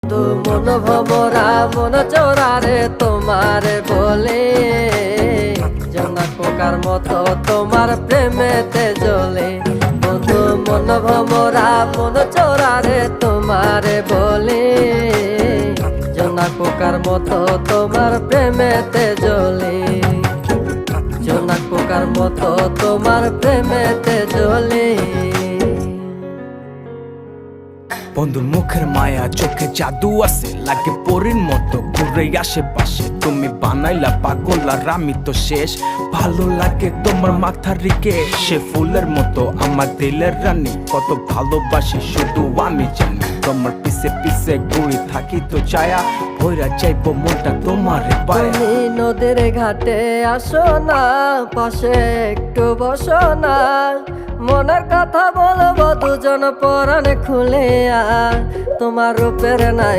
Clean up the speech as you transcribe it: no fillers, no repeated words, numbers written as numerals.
তু মন ভমরা মন চোরারে তোমার বলে, জোনাক পোকার মতো তোমার প্রেমেতে জ্বলে। বন্ধু মন ভমরা মন চোরারে তোমার বলে, জোনাক পোকার মতো তোমার প্রেমেতে জ্বলে। জোনাক পোকার মতো তোমার প্রেমেতে জ্বলে। বন্ধুর মুখের মায়া চোখে জাদু আছে, লাগে পরীর মতো ঘুরে আশেপাশে। তুমি বানাইলা পাগল আর আমি তো শেষ। ভালো লাগে তোমার মাথার রিকে, সে ফুলের মতো আমার দিলের রানী। কত ভালোবাসি শুধু আমি জানি, তোমার পিছে পিছে ঘুরে থাকি তো ছায়া। ভৈরা চাইবো মনটা তোমার পায়া। তুমি নদীর ঘাটে আসো না, পাশে একটু বসো না। মনের কথা বলবো দুজন পরাণ খুলে, তোমার রূপের নাই